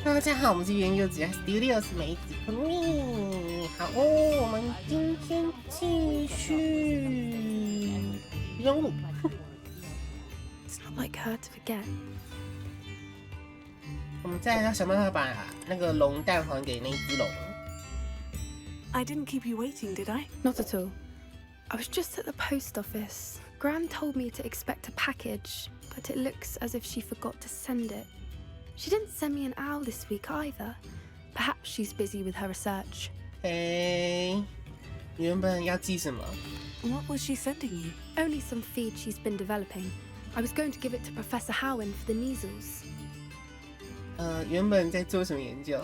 大家好，我们是原柚子 Studios 梅子蜂蜜。好哦，我们今天继续任务。It's not like her to forget. 我们再要想办法把那个龙蛋还给那只龙。I didn't keep you waiting, did I? Not at all. I was just at the post office. Gran told me to expect a package, but it looks as if she forgot to send it. She didn't send me an owl this week either. Perhaps she's busy with her research. 你原本要寄什么？ What was she sending you? Only some feed she's been developing. I was going to give it to Professor Howen for the measles. 原本在做什么研究？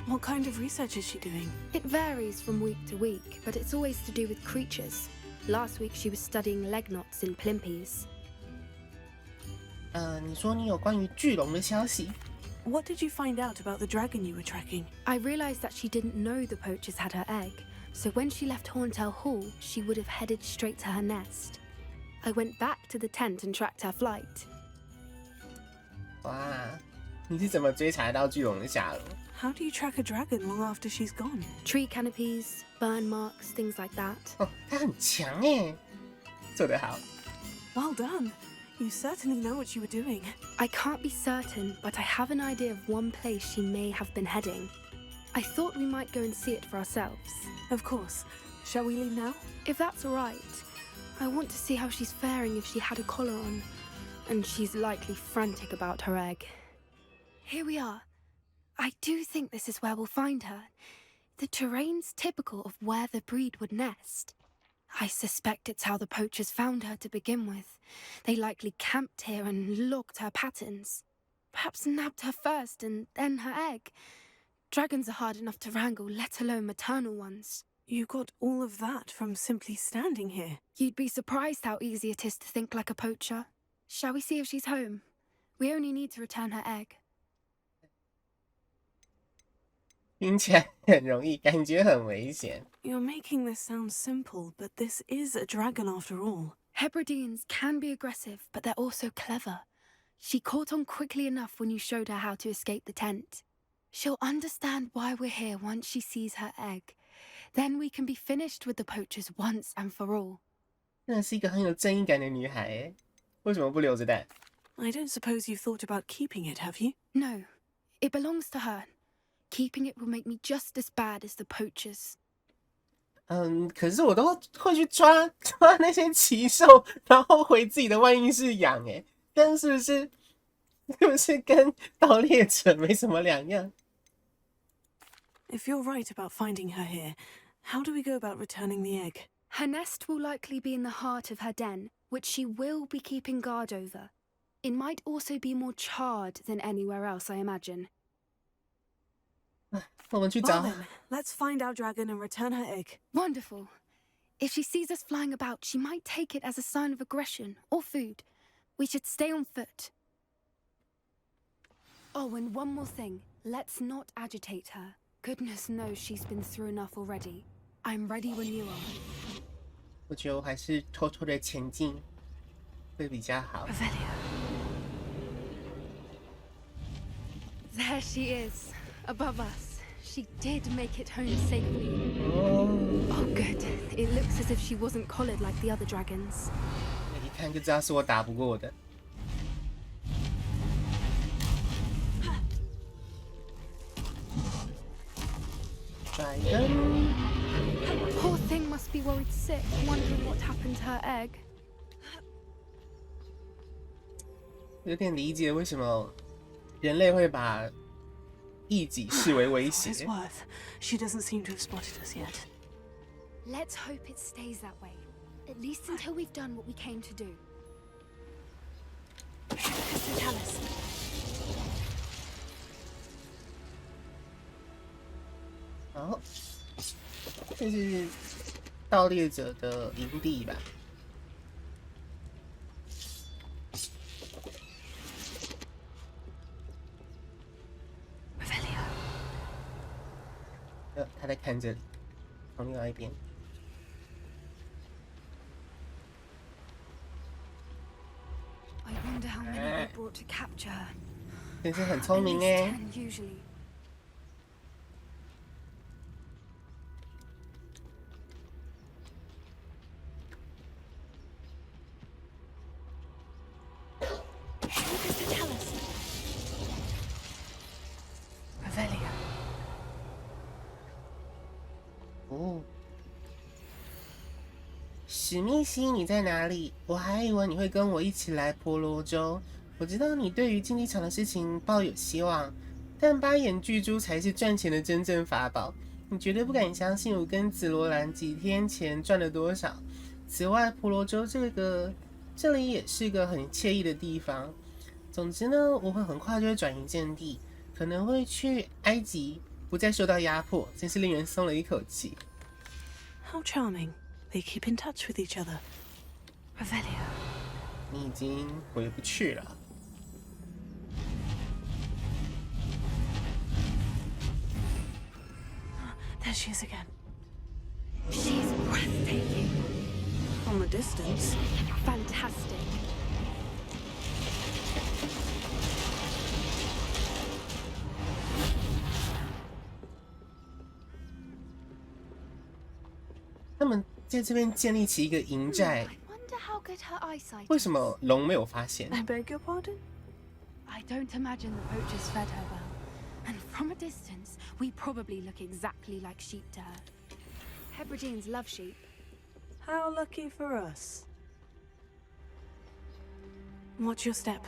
What kind of research is she doing? It varies from week to week, but it's always to do with creatures. Last week she was studying leg knots in Plimpies. 你说你有关于巨龙的消息？ What did you find out about the dragon you were tracking? I realized that she didn't know the poachers had her egg, so when she left Horntail Hall, she would have headed straight to her nest. I went back to the tent and tracked her flight. 哇，你是怎么追查到巨龙的下落？ How do you track a dragon long after she's gone? Tree canopies, burn marks, things like that. 哦，他很强耶，做得好。 Well done. You certainly know what you were doing. I can't be certain, but I have an idea of one place she may have been heading. I thought we might go and see it for ourselves. Of course. Shall we leave now? If that's all right. I want to see how she's faring if she had a collar on. And she's likely frantic about her egg. Here we are. I do think this is where we'll find her. The terrain's typical of where the breed would nest. I suspect it's how the poachers found her to begin with. They likely camped here and logged her patterns. Perhaps nabbed her first and then her egg. Dragons are hard enough to wrangle, let alone maternal ones. You got all of that from simply standing here. You'd be surprised how easy it is to think like a poacher. Shall we see if she's home? We only need to return her egg. 听起来很容易，感觉很危险。 You're making this sound simple, but this is a dragon after all. Hebrideans can be aggressive, but they're also clever. She caught on quickly enough when you showed her how to escape the tent. She'll understand why we're here once she sees her egg. Then we can be finished with the poachers once and for all. 真的是一个很有正义感的女孩耶，为什么不留着蛋？ I don't suppose you've thought about keeping it, have you? No, it belongs to her. Keeping it will make me just as bad as the poachers. 可是我都会去抓那些奇兽，然后回自己的万应室养哎，这样是不是跟盗猎者没什么两样？ If you're right about finding her here, how do we go about returning the egg? Her nest will likely be in the heart of her den, which she will be keeping guard over. It might also be more charred than anywhere else, I imagine. 我们去 Well 找。 then, let's find our dragon and return her egg. Wonderful. If she sees us flying about, she might take it as a sign of aggression or food. We should stay on foot. Oh, and one more thing. Let's not agitate her. Goodness knows she's been through enough already. I'm ready when you are. 我觉得我还是偷偷的前进会比较好。 Revelio. There she is, above us. She did make it home safely. 哦， Oh, good. It looks as if she wasn't collared like the other dragons. 一看就知道是我打不过的。 Dragon， Poor thing must be worried sick, wondering what happened to her egg. 有点理解为什么人类会把异己视为威 For his 胁。 worth, she doesn't seem to have spotted us yet. Let's hope it stays that way. At least until we've done what we came to do. Vitalis. 好，这是盗猎者的营地吧？ Revelio. 他在看这里，从另外一边。 I wonder how many we brought to capture her. 真是很聪 At 明 least 哎。 10 usually. 哦，史密西，你在哪里？我还以为你会跟我一起来婆罗洲。我知道你对于竞技场的事情抱有希望，但八眼巨猪才是赚钱的真正法宝。你绝对不敢相信我跟紫罗兰几天前赚了多少。此外，婆罗洲这里也是个很惬意的地方。总之呢，我会很快就会转移阵地，可能会去埃及，不再受到压迫，真是令人松了一口气。How charming. They keep in touch with each other. Revelio. 你已经回不去了。There she is again. She's breathtaking. From a distance. Fantastic. 他们在这边建立起一个营寨， I wonder how good her eyesight 为什么龙没有发现？ I beg your pardon? I don't imagine the poachers fed her well. And from a distance, we probably look exactly like sheep to her. Hebrideans love sheep. How lucky for us. Watch your step.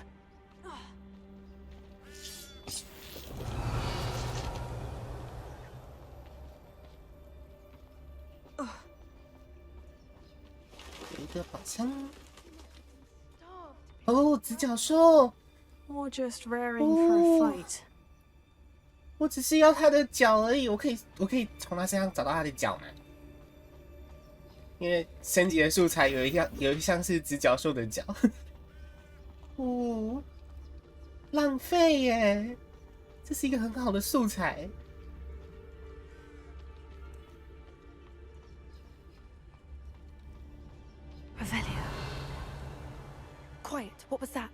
有一个宝箱。哦，直角兽， Or just raring for a fight. 我只是要它的脚而已，我可以从它身上找到它的脚吗？因为升级的素材有一项是直角兽的脚。哦，浪费耶！这是一个很好的素材。Revelio. Quiet, what was that?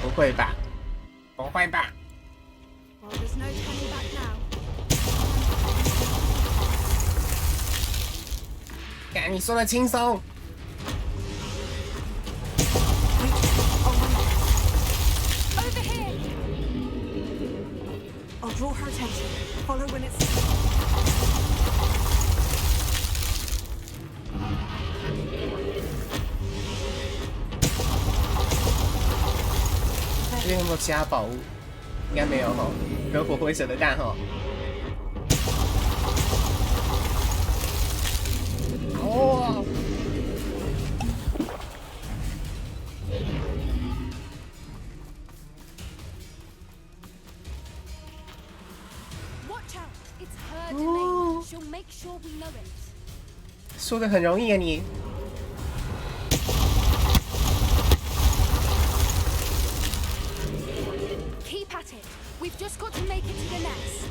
不会吧？不会吧？ Well, there's no turning back now. 干，你说的轻松。 Over here! I'll draw her attention. Follow when it's... 这边有没有其他宝物？应该没有哈，有火灰蛇的蛋哈。哦， Watch out! It's her domain. She'll make sure we know it. 说的很容易啊你。 Keep at it. We've just got to make it to the nest.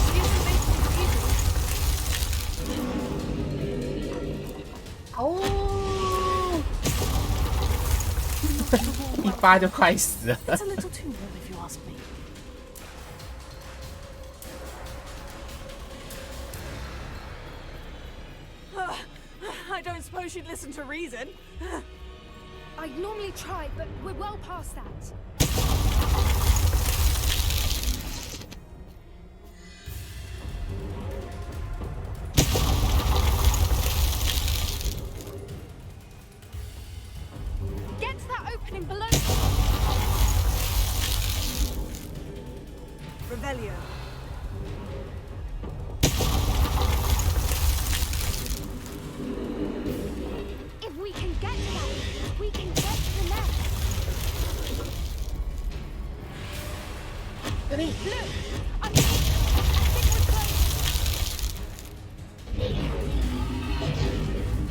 She isn't making it easy. 哦，一发就快死了。 It's a little too warm if you ask me. I don't suppose she'd listen to reason. I'd normally try, but we're well past that. Get to that opening below. Revelio. If we can get to that, we can get to the nest. 这里， Look, I think we're close.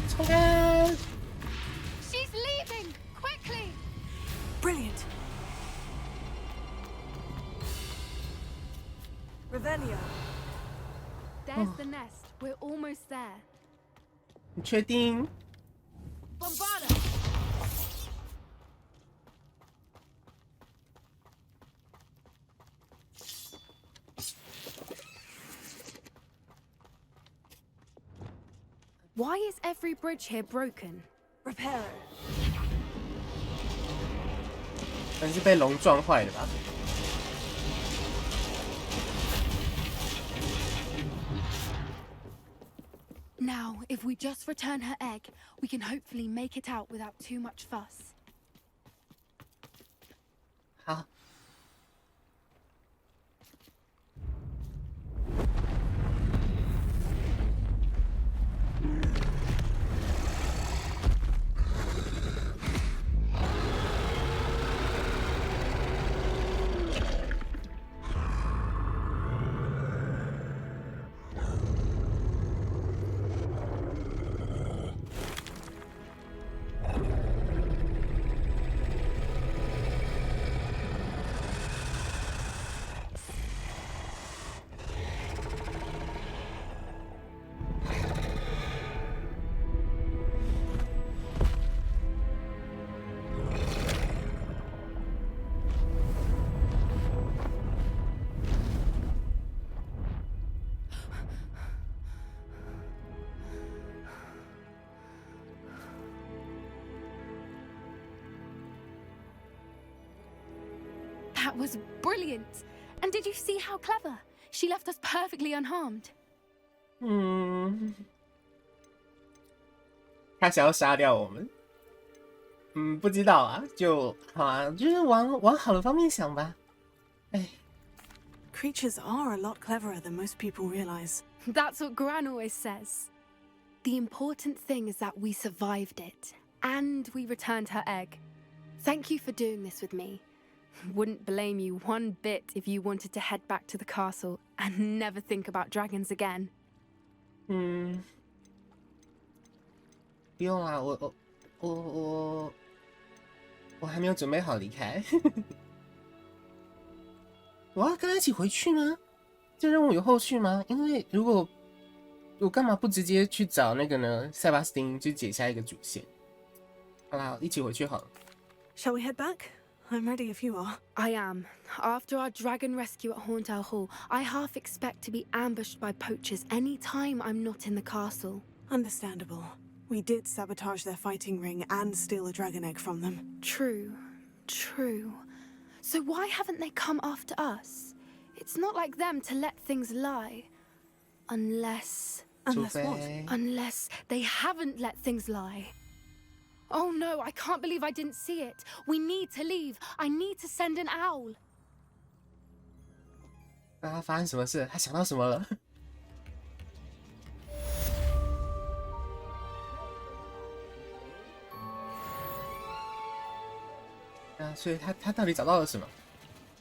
冲开！ She's leaving! Quickly! Brilliant. Revelio. There's the nest. We're almost there. 你确定？ Bombarda! Why is every bridge here broken? Repair it. 可能是被龙撞坏的吧。Now, if we just return her egg, we can hopefully make it out without too much fuss. 好。That was brilliant! And did you see how clever? She left us perfectly unharmed. 他想要杀掉我们。不知道啊，就好啊，就是往好的方面想吧。哎。Creatures are a lot cleverer than most people realize. That's what Gran always says. The important thing is that we survived it, and we returned her egg. Thank you for doing this with me. Wouldn't blame you one bit if you wanted to head back to the castle and never think about dragons again. 不用啊，我还没有准备好离开。我要跟他一起回去吗？这任务有后续吗？因为如果我干嘛不直接去找那个呢？塞巴斯汀就解下一个主线。好啦，一起回去好了。Shall we head back? I'm ready if you are. I am. After our dragon rescue at Hauntel Hall, I half expect to be ambushed by poachers any time I'm not in the castle. Understandable. We did sabotage their fighting ring and steal a dragon egg from them. True. So why haven't they come after us? It's not like them to let things lie. Unless what? Unless they haven't let things lie. Oh no, I can't believe I didn't see it. We need to leave. I need to send an owl. 他发生什么事？他想到什么了？所以他到底找到了什么？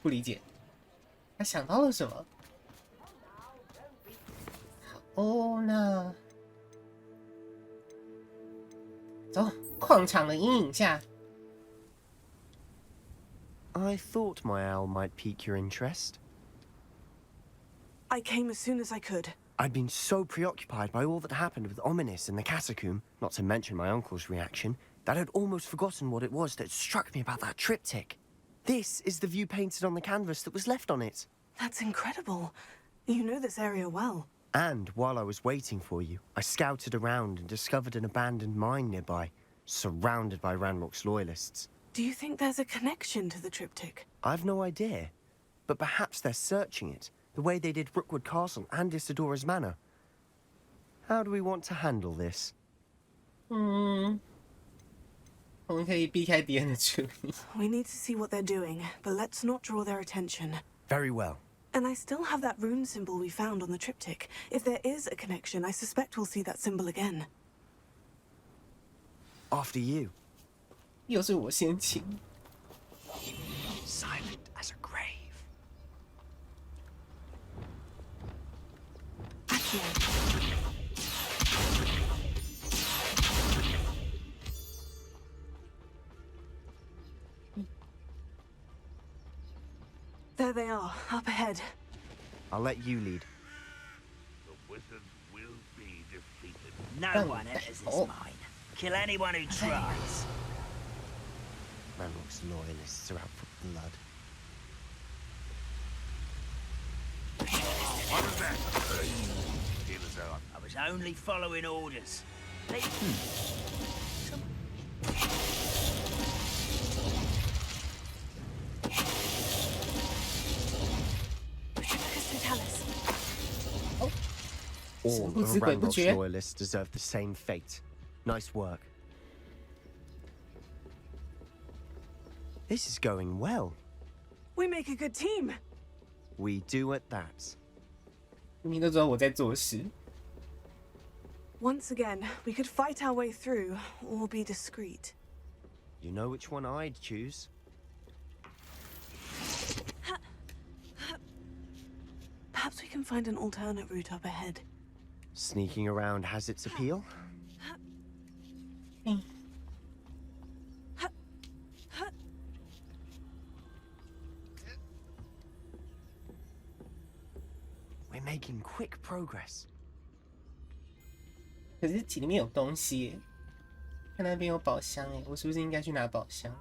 不理解。他想到了什么？哦，那走，矿场的阴影下。I thought my owl might pique your interest. I came as soon as I could. I'd been so preoccupied by all that happened with Ominis and the catacomb, not to mention my uncle's reaction, that I'd almost forgotten what it was that struck me about that triptych. This is the view painted on the canvas that was left on it. That's incredible. You know this area well. And while I was waiting for you, I scouted around and discovered an abandoned mine nearby, surrounded by Ranrock's loyalists. Do you think there's a connection to the triptych? I've no idea, but perhaps they're searching it, the way they did Rookwood Castle and Isidora's Manor. How do we want to handle this? 我们可以避开敌人的注意。We need to see what they're doing, but let's not draw their attention. Very well. And I still have that rune symbol we found on the triptych. If there is a connection, I suspect we'll see that symbol again. After you. 又是我先请。Silent as a grave. There they are, up ahead. I'll let you lead. The wizards will be defeated. No one enters this mine. Kill anyone who tries. Ranrock's loyalists are out for blood. What is that? Healers are on. I was only following orders. All of the Ranrock's loyalists deserve the same fate. Nice work. This is going well. We make a good team. We do at that. 明明都知道我在做事。 Once again, we could fight our way through, or be discreet. You know which one I'd choose. Perhaps we can find an alternate route up ahead. Sneaking around has its appeal. We're making quick progress. 可是里面有东西耶，看那边有宝箱哎，我是不是应该去拿宝箱？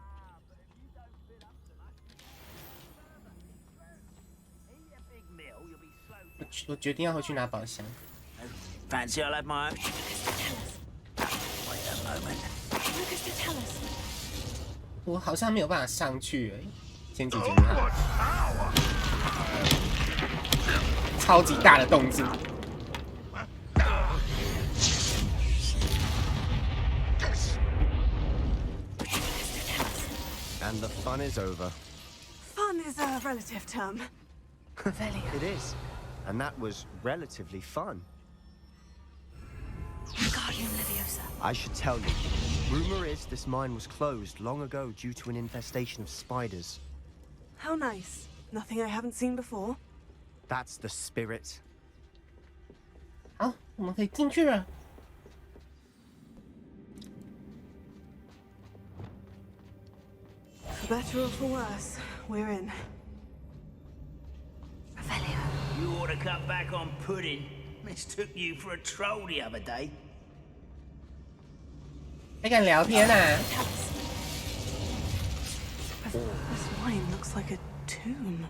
我决定要回去拿宝箱。 Fancy I'll have my own. Wait a moment. Lucas to tell us. 我好像没有办法上去哎，先解决它。超级大的动静。 And the fun is over. Fun is a relative term. It is. And that was relatively fun. Wingardium Leviosa. I should tell you. Rumor is this mine was closed long ago due to an infestation of spiders. How nice. Nothing I haven't seen before. That's the spirit. 好，我们可以进去了。 For better or for worse, we're in. Revelio. You ought to cut back on pudding. Mistook you for a troll the other day. 还敢聊天啊？ This wine looks like a tomb.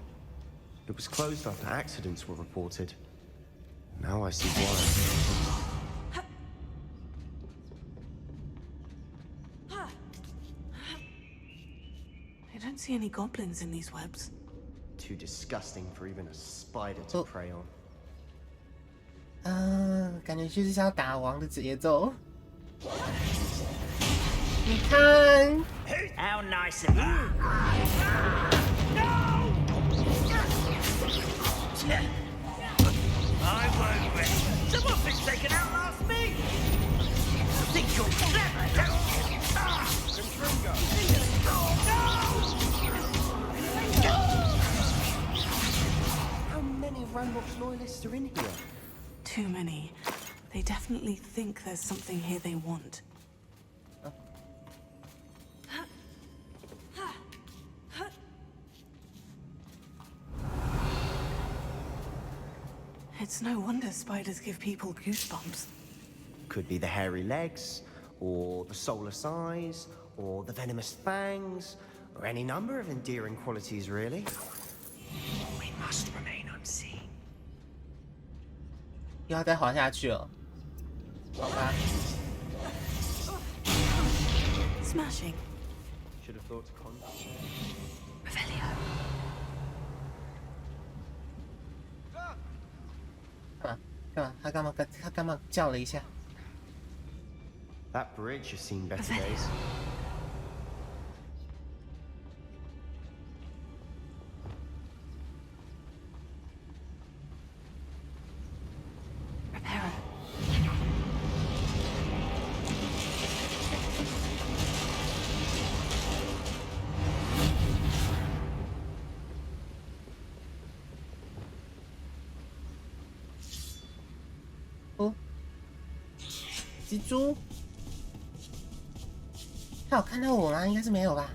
It was closed after accidents were reported. Now I see why. I don't see any goblins in these webs. Too disgusting for even a spider to Oh. prey on. 感觉就是要打王的节奏。你看， How nice of you. No! I won't rest. Someone thinks they can outlast me. Think you're clever, don't you? How many of Ranrock's loyalists are in here? Too many. They definitely think there's something here they want. It's no wonder spiders give people goosebumps. Could be the hairy legs, or the soulless eyes, or the venomous fangs, or any number of endearing qualities, really. We must remain unseen. 又要再滑下去了。好吧， Smashing. Should have thought to contact. Revelio. 干嘛？他干嘛叫了一下？ That bridge has seen better days. Reparo. Oh. 蜘蛛，他有看到我吗？应该是没有吧。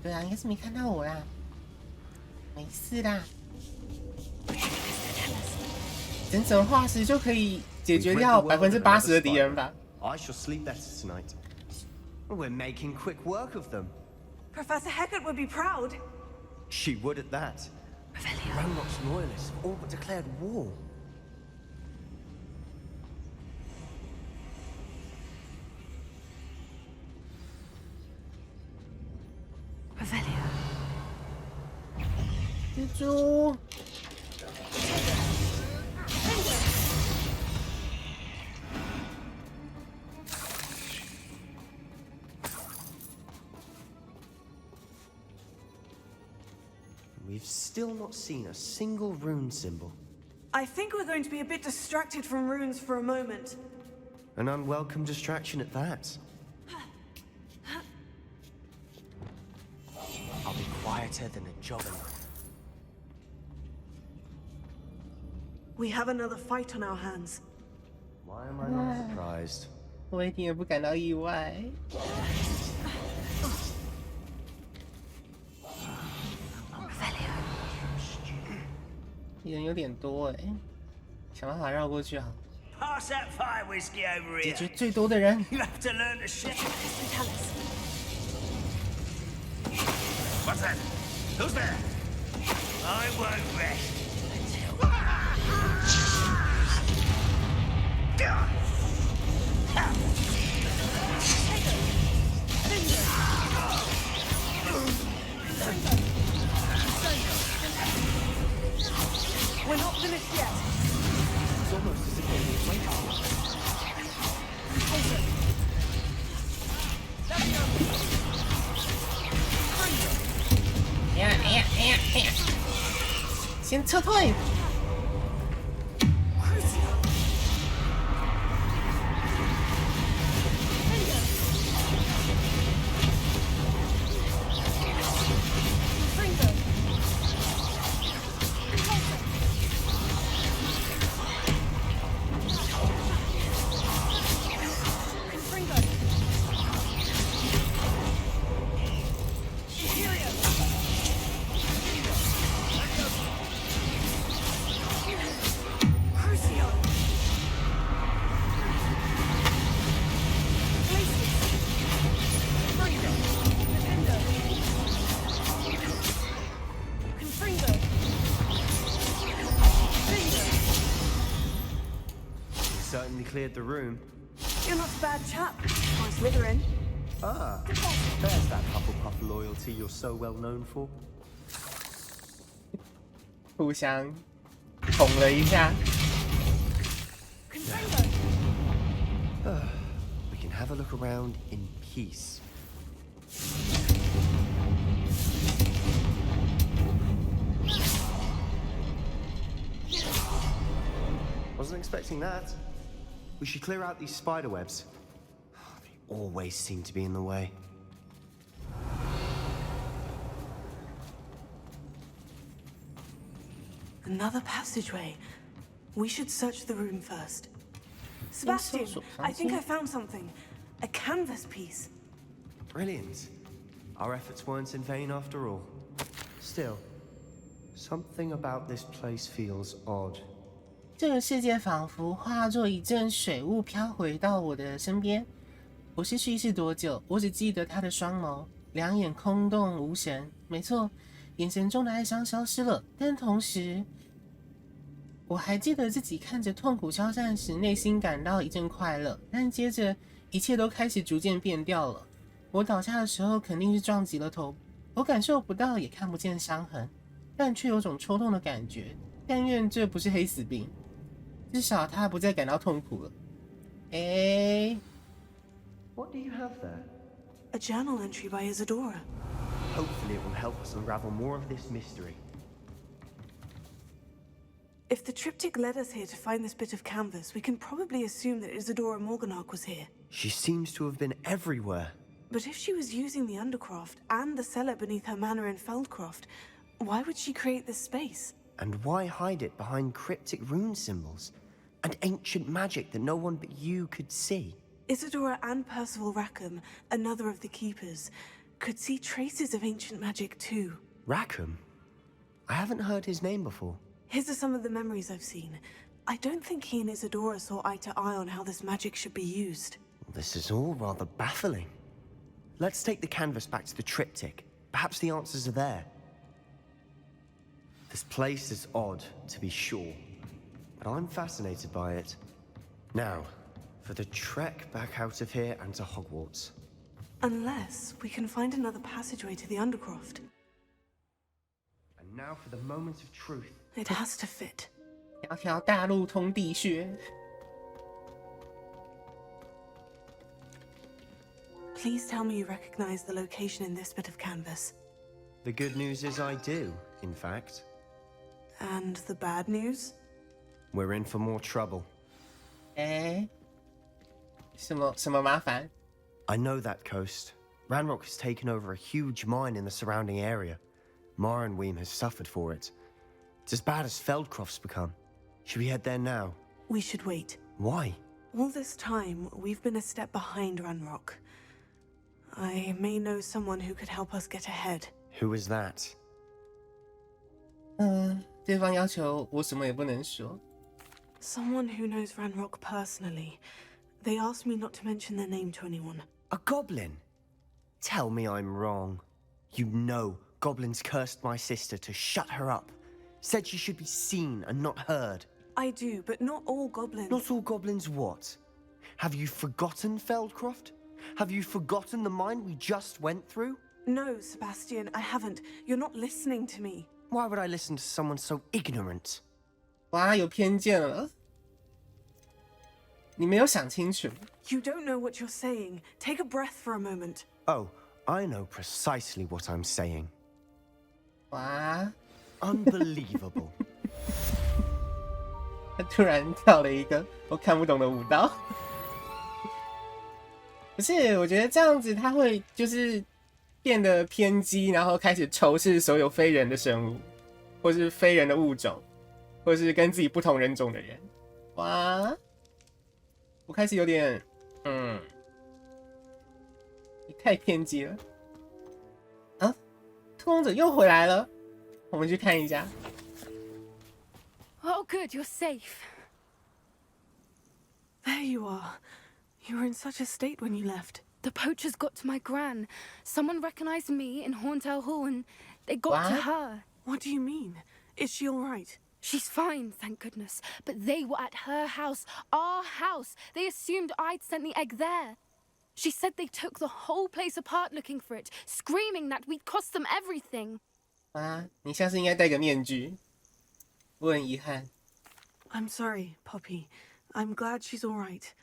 对啊，应该是没看到我啦。没事啦。整整化石就可以解决掉80%的敌人吧？ I shall sleep better tonight. We're making quick work of them. Professor Hecat would be proud. She would at that. Revelio. Ranrock's loyalists have all but declared war. 蜘蛛。We've still not seen a single rune symbol. I think we're going to be a bit distracted from runes for a moment. An unwelcome distraction at that. I'll be quieter than a jobber. We have another fight on our hands. Why am I not surprised? 我一点也不感到意外。人有点多哎，想办法绕过去好。Pass that fire whiskey over 解 here. 决最多的人。 You have to learn to share. What's that? Who's there? I won't rest until. We're not finished yet. It's almost as if they were waiting for us. 哎呀哎呀哎呀哎呀！先撤退。Certainly cleared the room. You're not a bad chap. Nice Slytherin. Ah, there's that Hufflepuff loyalty you're so well known for. 互相捅了一下。We can have a look around in peace. Wasn't expecting that. We should clear out these spider webs. They always seem to be in the way. Another passageway. We should search the room first. Sebastian, I think I found something. A canvas piece. Brilliant. Our efforts weren't in vain after all. Still, something about this place feels odd. 这个世界仿佛化作一阵水雾飘回到我的身边。我是蓄势多久？我只记得他的双眸，两眼空洞无神。没错，眼神中的哀伤消失了，但同时，我还记得自己看着痛苦消散时，内心感到一阵快乐。但接着，一切都开始逐渐变调了。我倒下的时候肯定是撞击了头，我感受不到，也看不见伤痕，但却有种抽痛的感觉。但愿这不是黑死病。至少他不再感到痛苦了。哎， What do you have there? A journal entry by Isadora. Hopefully it will help us unravel more of this mystery. If the triptych led us here to find this bit of canvas, we can probably assume that Isadora Morganach was here. She seems to have been everywhere. But if she was using the Undercroft and the cellar beneath her manor in Feldcroft, why would she create this space? And why hide it behind cryptic rune symbols? And ancient magic that no one but you could see? Isadora and Percival Rackham, another of the Keepers, could see traces of ancient magic too. Rackham? I haven't heard his name before. His are some of the memories I've seen. I don't think he and Isadora saw eye to eye on how this magic should be used. This is all rather baffling. Let's take the canvas back to the triptych. Perhaps the answers are there. This place is odd, to be sure, but I'm fascinated by it. Now, for the trek back out of here and to Hogwarts. Unless we can find another passageway to the Undercroft. Now for the moment of truth. It has to fit. 条条大路通地穴。Please tell me you recognize the location in this bit of canvas. The good news is I do, in fact. And the bad news? We're in for more trouble. 哎，什么麻烦？ I know that coast. Ranrock has taken over a huge mine in the surrounding area. Marenweem has suffered for it. It's as bad as Feldcroft's become. Should we head there now? We should wait. Why? All this time, we've been a step behind Ranrock. I may know someone who could help us get ahead. Who is that? 对方要求我什么也不能说。 Someone who knows Ranrock personally. They asked me not to mention their name to anyone. A goblin? Tell me I'm wrong. You know goblins cursed my sister to shut her up. Said she should be seen and not heard. I do, but not all goblins. Not all goblins what? Have you forgotten Feldcroft? Have you forgotten the mine we just went through? No, Sebastian, I haven't. You're not listening to me. Why would I listen to someone so ignorant? 哇，有偏见了。你没有想清楚。 You don't know what you're saying. Take a breath for a moment. Oh, I know precisely what I'm saying. 哇， Unbelievable. 他突然跳了一个我看不懂的舞蹈。不是，我觉得这样子他会就是变得偏激，然后开始仇视所有非人的生物，或是非人的物种，或是跟自己不同人种的人。哇，我开始有点，你太偏激了。啊，特工者又回来了，我们去看一下。 Oh, good, you're safe. There you are. You were in such a state when you left. The poachers got to my gran. Someone recognized me in Horntail Hall and they got to What? her. What do you mean? Is she all right? She's fine, thank goodness. But they were at her house, our house. They assumed I'd sent the egg there. She said they took the whole place apart looking for it, screaming that we'd cost them everything. 啊，你下次应该戴个面具。我很遗憾。 I'm sorry, Poppy. I'm glad she's all right.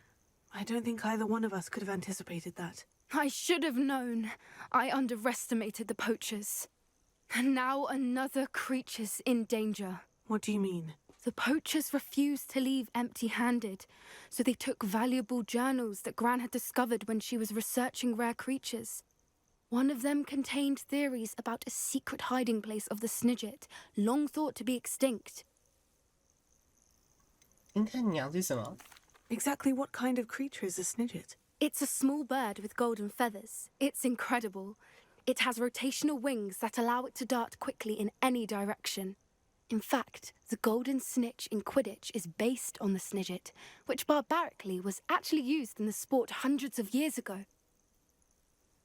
I don't think either one of us could have anticipated that. I should have known. I underestimated the poachers. And now another creature's in danger. What do you mean? The poachers refused to leave empty-handed, so they took valuable journals that Gran had discovered when she was researching rare creatures. One of them contained theories about a secret hiding place of the Snidget, long thought to be extinct. 金看鸟是什么？ Exactly what kind of creature is a Snidget? It's a small bird with golden feathers. It's incredible. It has rotational wings that allow it to dart quickly in any direction. In fact, the golden snitch in Quidditch is based on the Snidget, which barbarically was actually used in the sport hundreds of years ago.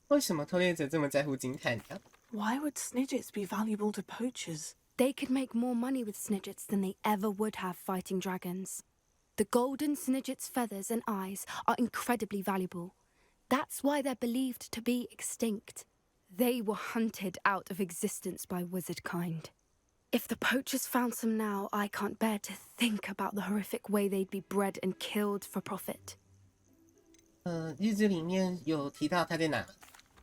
为什么偷猎者这么在乎金看鸟？ Why would Snidgets be valuable to poachers? They could make more money with Snidgets than they ever would have fighting dragons. The golden Snidget's feathers and eyes are incredibly valuable. That's why they're believed to be extinct. They were hunted out of existence by wizard kind. If the poachers found some now, I can't bear to think about the horrific way they'd be bred and killed for profit. 日志里面有提到他在哪？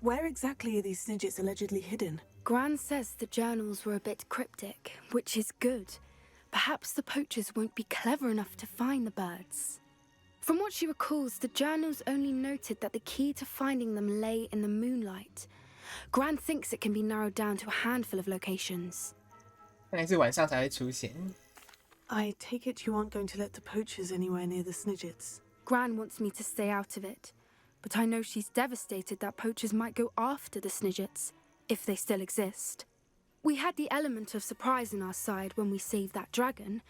Where exactly are these Snidgets allegedly hidden? Gran says the journals were a bit cryptic, which is good. Perhaps the poachers won't be clever enough to find the birds. From what she recalls, the journals only noted that the key to finding them lay in the moonlight. Gran thinks it can be narrowed down to a handful of locations. 看来是晚上才会出现。 I take it you aren't going to let the poachers anywhere near the Snidgets. Gran wants me to stay out of it, but I know she's devastated that poachers might go after the Snidgets, if they still exist. We had the element of surprise on our side when we saved that dragon,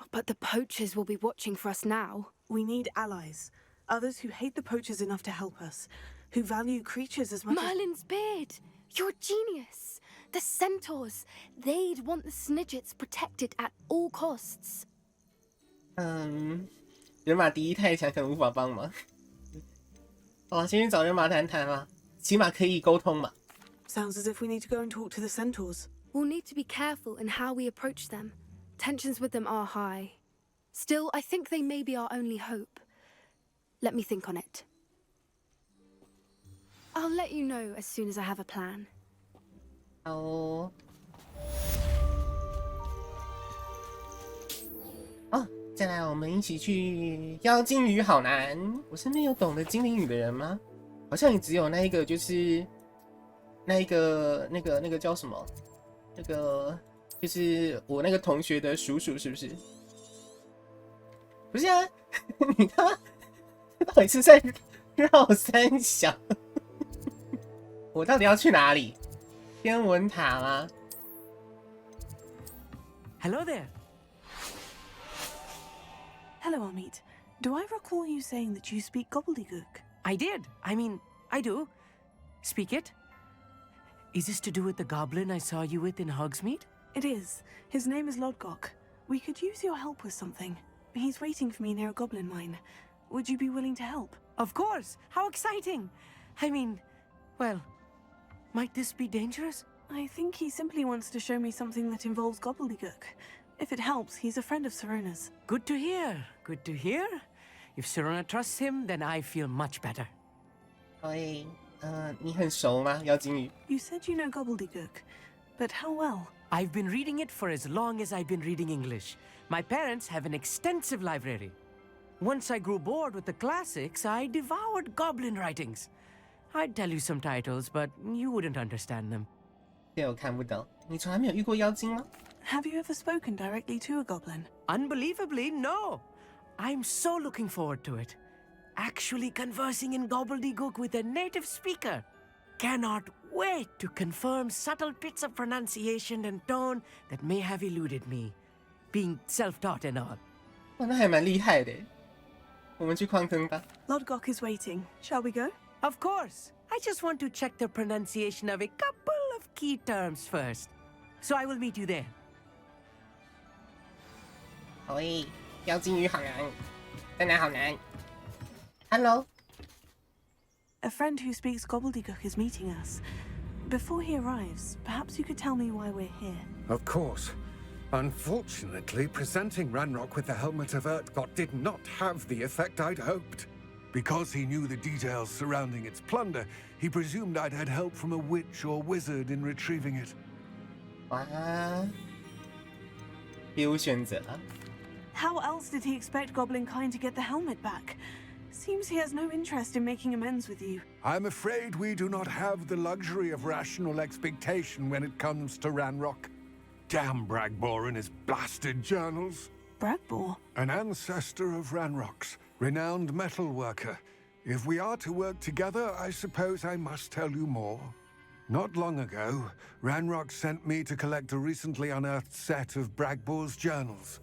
but the poachers will be watching for us now. We need allies. Others who hate the poachers enough to help us. Who value creatures as much Merlin's beard! You're a genius! The centaurs! They'd want the Snidgets protected at all costs. 人马敌意太强，可能无法帮忙。好了，先去找人马谈谈啦，起码可以沟通嘛。Sounds as if we need to go and talk to the centaurs. We'll need to be careful in how we approach them. Tensions with them are high. Still, I think they may be our only hope. Let me think on it. I'll let you know as soon as I have a plan. 好哦。哦，再来，我们一起去妖精语好难。我身边有懂得精灵语的人吗？好像也只有那一个，就是那个叫什么？那个就是我那个同学的叔叔，是不是？不是啊，你他到底是在绕三小？我到底要去哪里？天文塔吗？ Hello there. Hello, Amit. Do I recall you saying that you speak gobbledygook? I did. I mean, I do. Speak it. Is this to do with the goblin I saw you with in Hogsmeade? It is. His name is Lodgok. We could use your help with something. He's waiting for me near a goblin mine. Would you be willing to help? Of course. How exciting. I mean, well, might this be dangerous? I think he simply wants to show me something that involves gobbledygook. If it helps, he's a friend of Serona's. Good to hear. Good to hear. If Serona trusts him, then I feel much better. 喂，你很熟吗？妖精语？ You said you know gobbledygook, but how well? I've been reading it for as long as I've been reading English. My parents have an extensive library. Once I grew bored with the classics, I devoured goblin writings. I'd tell you some titles, but you wouldn't understand them. 这我看不懂。你从来没有遇过妖精吗？ Have you ever spoken directly to a goblin? Unbelievably, no. I'm so looking forward to it. Actually conversing in gobbledygook with a native speaker. Cannot wait to confirm subtle bits of pronunciation and tone that may have eluded me, being self-taught and all. 哇，那还蛮厉害的。我们去矿坑吧。 Lodgok is waiting. Shall we go? Of course. I just want to check the pronunciation of a couple of key terms first. So I will meet you there. 好诶，妖精语好难，在哪好难 ？Hello。 A friend who speaks gobbledygook is meeting us. Before he arrives, perhaps you could tell me why we're here. Of course. Unfortunately, presenting Ranrock with the Helmet of Urtkot did not have the effect I'd hoped. Because he knew the details surrounding its plunder, he presumed I'd had help from a witch or wizard in retrieving it. 哇，别无选择。 How else did he expect Goblinkind to get the helmet back? Seems he has no interest in making amends with you. I'm afraid we do not have the luxury of rational expectation when it comes to Ranrock. Damn Bragbor and his blasted journals. Bragbor? An ancestor of Ranrock's, renowned metal worker. If we are to work together, I suppose I must tell you more. Not long ago, Ranrock sent me to collect a recently unearthed set of Bragbor's journals.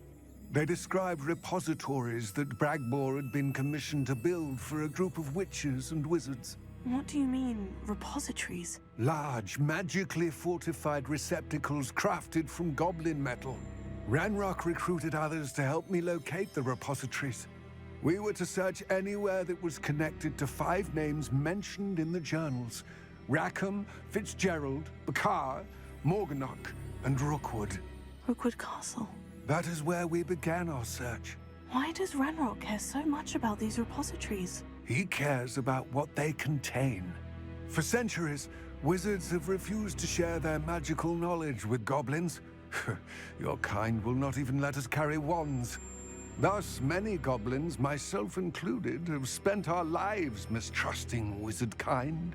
They described repositories that Bragbor had been commissioned to build for a group of witches and wizards. What do you mean, repositories? Large, magically fortified receptacles crafted from goblin metal. Ranrock recruited others to help me locate the repositories. We were to search anywhere that was connected to 5 names mentioned in the journals: Rackham, Fitzgerald, Bakar, Morganach, and Rookwood. Rookwood Castle. That is where we began our search. Why does Ranrock care so much about these repositories? He cares about what they contain. For centuries, wizards have refused to share their magical knowledge with goblins. Your kind will not even let us carry wands. Thus, many goblins, myself included, have spent our lives mistrusting wizard kind.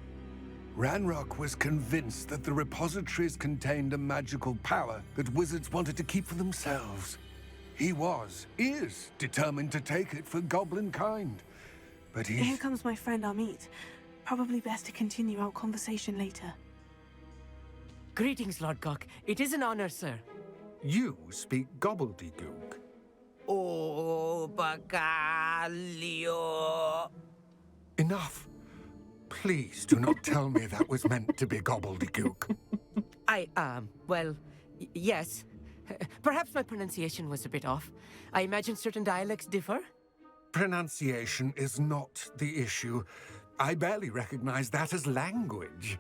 Ranrock was convinced that the repositories contained a magical power that wizards wanted to keep for themselves. He is determined to take it for goblin kind. But Here he's... comes my friend Amit. Probably best to continue our conversation later. Greetings, Lodgok. It is an honor, sir. You speak gobbledygook. Oh, Bacalio. Enough. Please do not tell me that was meant to be gobbledygook. Well, yes. Perhaps my pronunciation was a bit off. I imagine certain dialects differ. Pronunciation is not the issue. I barely recognize that as language.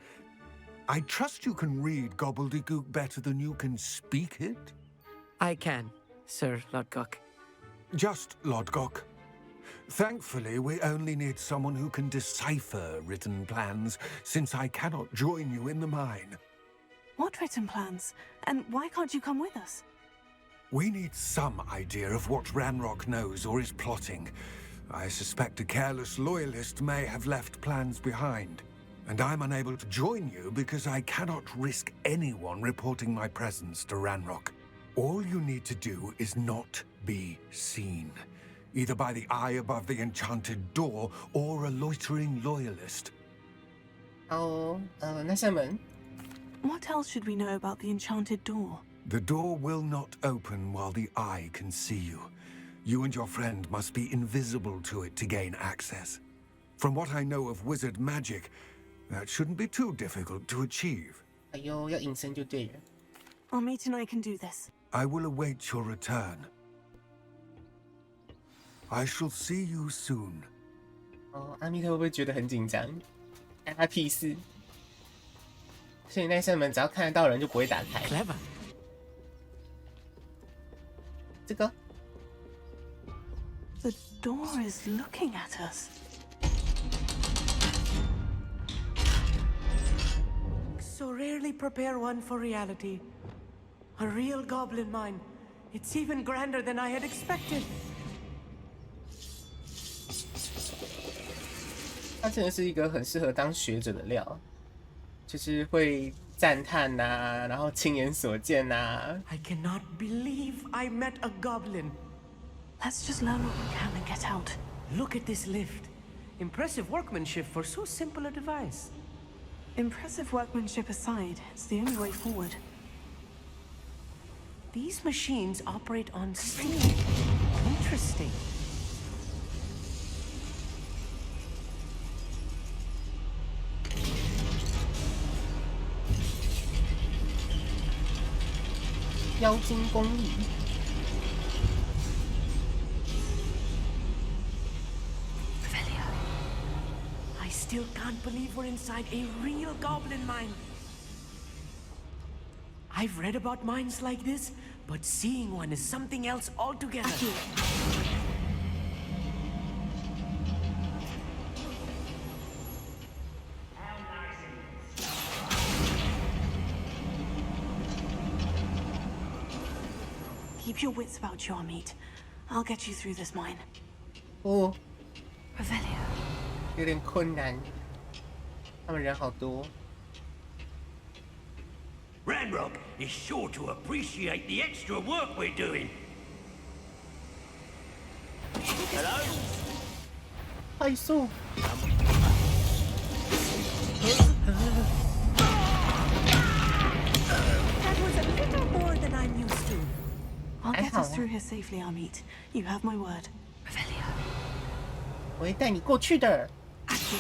I trust you can read gobbledygook better than you can speak it? I can, Sir Lodgok. Just Lodgok. Thankfully, we only need someone who can decipher written plans, since I cannot join you in the mine. What written plans? And why can't you come with us? We need some idea of what Ranrock knows or is plotting. I suspect a careless loyalist may have left plans behind. And I'm unable to join you because I cannot risk anyone reporting my presence to Ranrock. All you need to do is not be seen, either by the eye above the enchanted door or a loitering loyalist. Oh, 那扇门 What else should we know about the enchanted door? The door will not open while the eye can see you. You and your friend must be invisible to it to gain access. From what I know of wizard magic, that shouldn't be too difficult to achieve. 哎呦，要隐身就对了。 Amit and I can do this. I will await your return. I shall see you soon. 哦，阿密特会不会觉得很紧张？关他屁事！所以那扇门只要看得到人就不会打开。 Clever. 这个 The door is looking at us. So rarely prepare one for reality. A real goblin mine. It's even grander than I had expected. 他真的是一个很适合当学者的料，就是会赞叹呐，然后亲眼所见呐。 I cannot believe I met a goblin. Let's just learn what we can and get out. Look at this lift. Impressive workmanship for so simple a device. Impressive workmanship aside, it's the only way forward. These machines operate on steam. Interesting. 妖精工艺。 I still can't believe we're inside a real goblin mine. I've read about mines like this, but seeing one is something else altogether. Keep your wits about you, Amit. I'll get you through this mine. 哦， Revelio. 有点困难，他们人好多。 Ranrock is sure to appreciate the extra work we're doing. Hello? 快速！ That was a little more than I'm used to. I'll get us Ow. through here safely, Amit. You have my word. Revelio. 我会带你过去的。 Accio.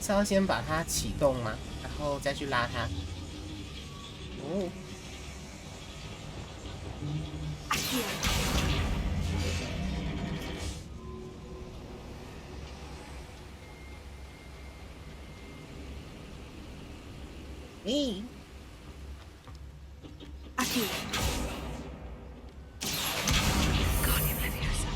是要先把它启动吗？然后再去拉它。哦， Accio. 咦， Accio. Guardian Leviosa.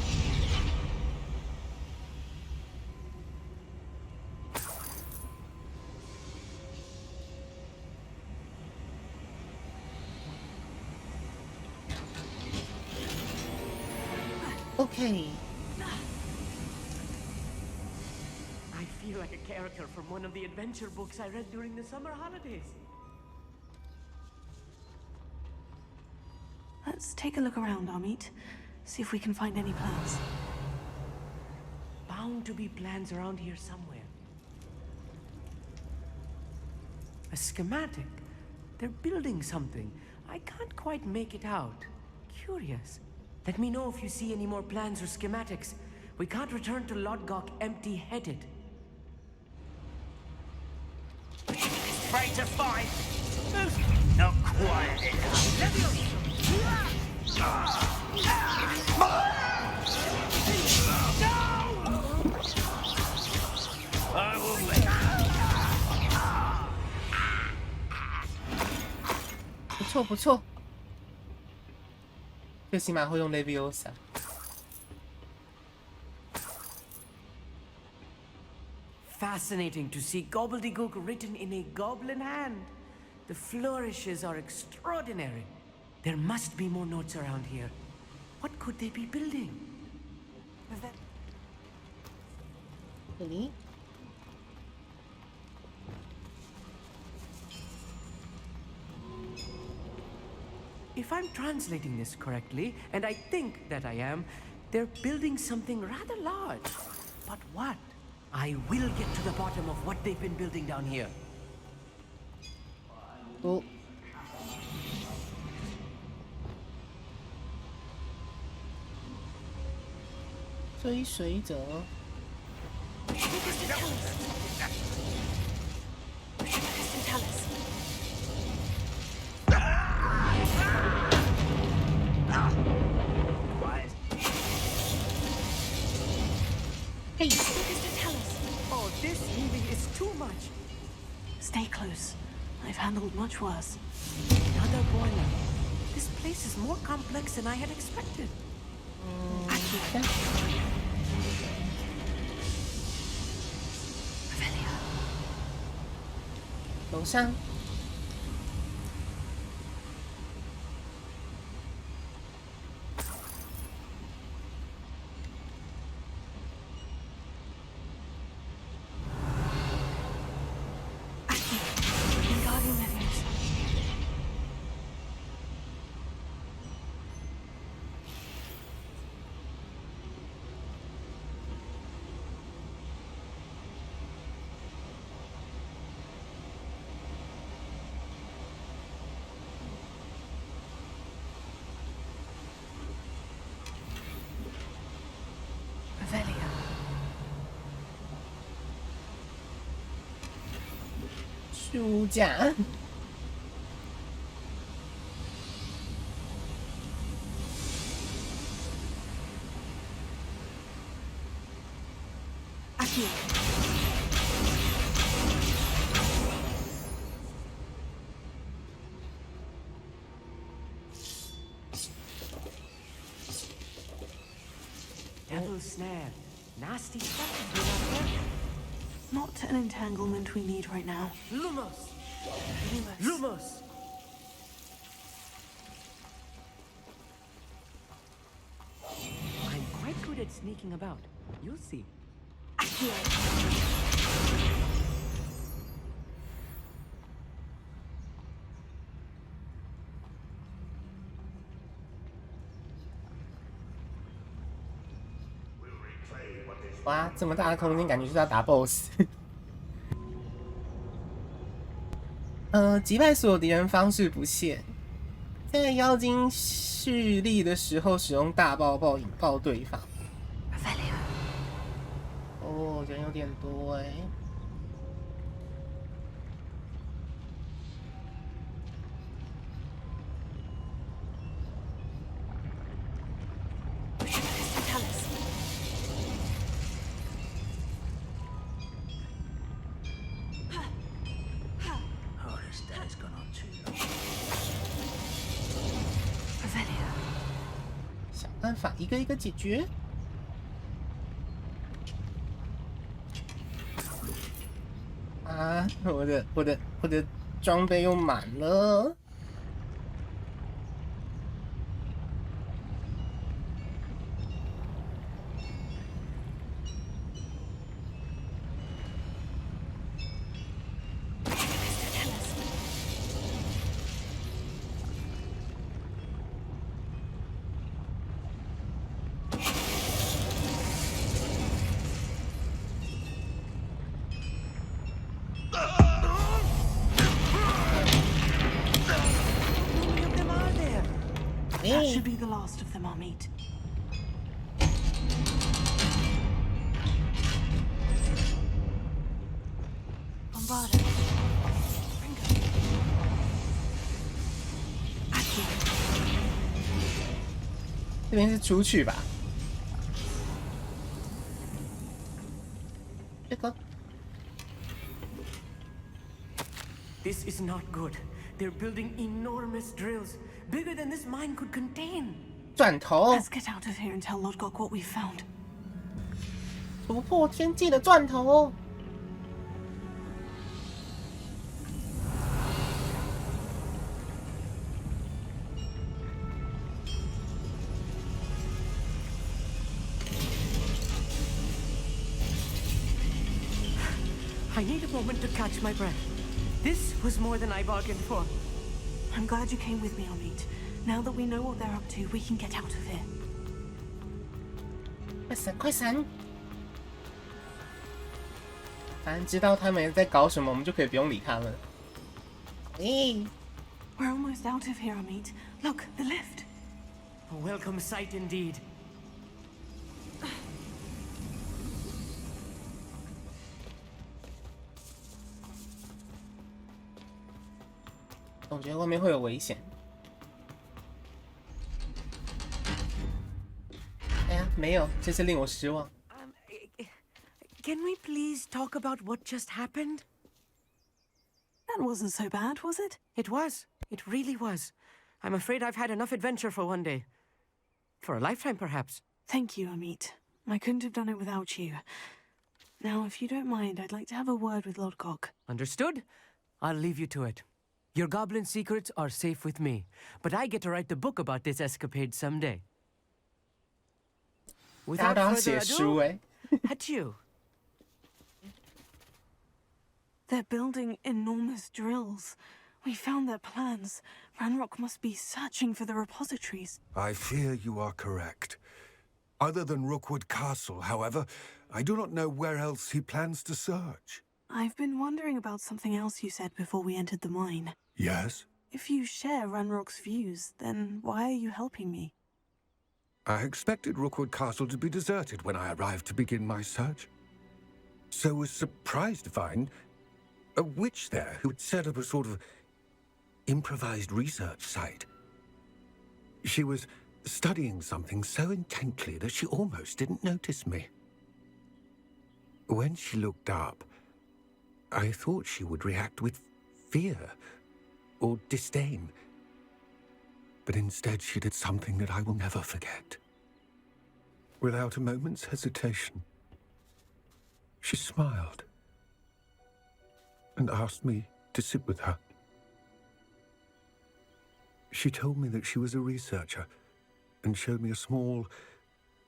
OK， I feel like a character from one of the adventure books I read during the summer holidays. Let's take a look around, Amit. See if we can find any plans. Bound to be plans around here somewhere. A schematic. They're building something. I can't quite make it out. Curious. Let me know if you see any more plans or schematics. We can't return to Lodgok empty-headed. Afraid to fight? Who's not 不错不错，最起码会用 Leviosa。Fascinating to see gobbledygook written in a goblin hand. The flourishes are extraordinary. There must be more notes around here. What could they be building? Really? If I'm translating this correctly, and I think that I am, they're building something rather large. But what? I will get to the bottom of what they've been building down here. Oh. 追随者。Hey. Oh, this really is too much. Stay close. I've handled much worse. Another boiler. This place is more complex than I had expected. 楼上。书架。Devil's snare. Nasty stuff. Not an entanglement we need right now. Lumos! Lumos! I'm quite good at sneaking about. You'll see. Accio! 哇，这么大的空间，感觉就是要打 BOSS。击败所有敌人方式不限，在妖精蓄力的时候使用大爆爆引爆对方。哦，人有点多哎。办法一个一个解决。啊，我的装备又满了。That should be the last of them I'll meet. Bombarda. 这边是出去吧？这个 This is not good. They're building enormous drills, bigger than this mine could contain. 钻头， Let's get out of here and tell Lodgok what we found. 突破天际的钻头。I need a moment to catch my breath. This was more than I bargained for. I'm glad you came with me, Amit. Now that we know what they're up to, we can get out of here. 快闪快闪！反正知道他们在搞什么，我们就可以不用理他们。咦， We're almost out of here, Amit. Look, the lift. A welcome sight indeed. 总觉得外面会有危险。哎呀，没有，这次令我失望。Can we please talk about what just happened? That wasn't so bad, was it? It was. It really was. I'm afraid I've had enough adventure for one day. For a lifetime, perhaps. Thank you, Amit. I couldn't have done it without you. Now, if you don't mind, I'd like to have a word with Lodgok. Understood? I'll leave you to it. Your goblin secrets are safe with me, but I get to write the book about this escapade someday. 大家 Without 都要 further 写书 ado, 哎。at you. They're building enormous drills. We found their plans. Ranrock must be searching for the repositories. I fear you are correct. Other than Rookwood Castle, however, I do not know where else he plans to search. I've been wondering about something else you said before we entered the mine. Yes? If you share Ranrock's views, then why are you helping me? I expected Rookwood Castle to be deserted when I arrived to begin my search. So was surprised to find a witch there who had set up a sort of improvised research site. She was studying something so intently that she almost didn't notice me. When she looked up, I thought she would react with fear or disdain. But instead she did something that I will never forget. Without a moment's hesitation, she smiled and asked me to sit with her. She told me that she was a researcher and showed me a small,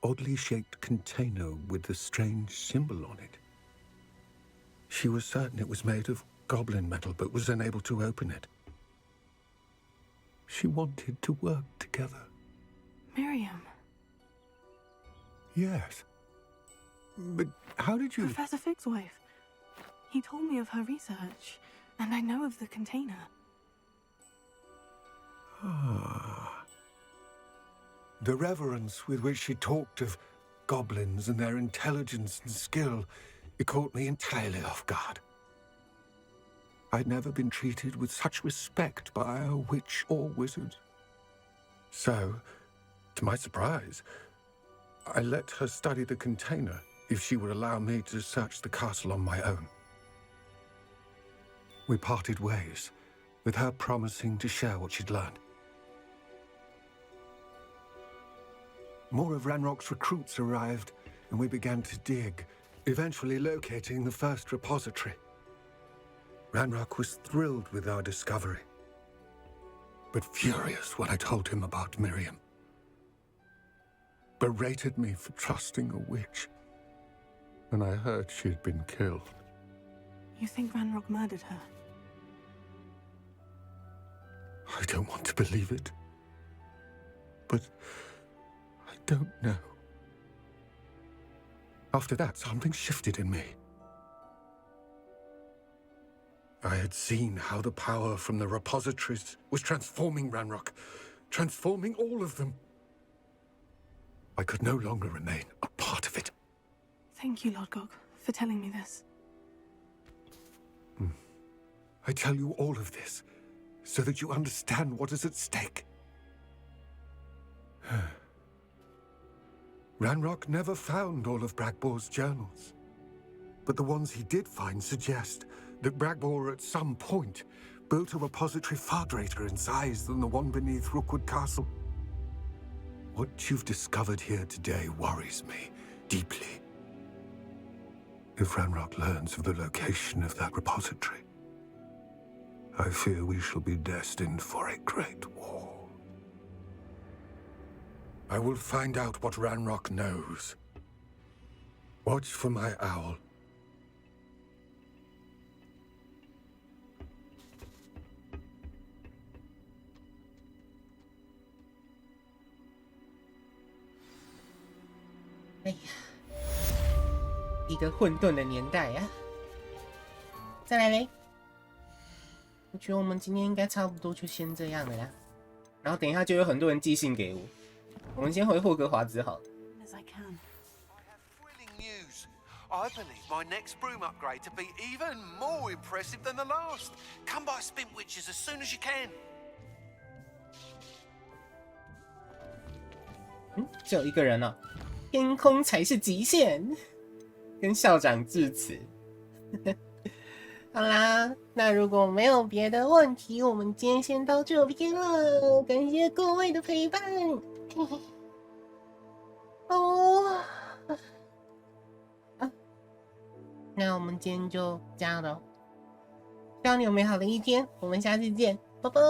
oddly shaped container with a strange symbol on it. She was certain it was made of goblin metal, but was unable to open it. She wanted to work together. Miriam. Yes. But how did you... Professor Fig's wife. He told me of her research, and I know of the container. Ah. The reverence with which she talked of goblins and their intelligence and skill, it caught me entirely off guard. I'd never been treated with such respect by a witch or wizard. So, to my surprise, I let her study the container if she would allow me to search the castle on my own. We parted ways, with her promising to share what she'd learned. More of Ranrock's recruits arrived, and we began to dig, eventually locating the first repository. Ranrock was thrilled with our discovery, but furious when I told him about Miriam. Berated me for trusting a witch, and I heard she'd been killed. You think Ranrock murdered her? I don't want to believe it, but I don't know. After that, something shifted in me. I had seen how the power from the repositories was transforming Ranrock, transforming all of them. I could no longer remain a part of it. Thank you, Lodgok, for telling me this. I tell you all of this so that you understand what is at stake. Ranrock never found all of Bragbor's journals. But the ones he did find suggest that Bragbor at some point built a repository far greater in size than the one beneath Rookwood Castle. What you've discovered here today worries me deeply. If Ranrock learns of the location of that repository, I fear we shall be destined for a great war. I will find out what Ranrock knows. Watch for my owl. 哎呀，一个混沌的年代呀！再来嘞，我觉得我们今天应该差不多就先这样了啦。然后等一下就有很多人寄信给我，我们先回霍格华兹好了。As I can. I have thrilling news. I believe my next broom upgrade to be even more impressive than the last. Come by Spintwitches as soon as you can. 只有一个人了，天空才是极限，跟校长致辞。好啦，那如果没有别的问题，我们今天先到这边了。感谢各位的陪伴。哦，那我们今天就这样了。希望你有美好的一天，我们下次见，拜拜。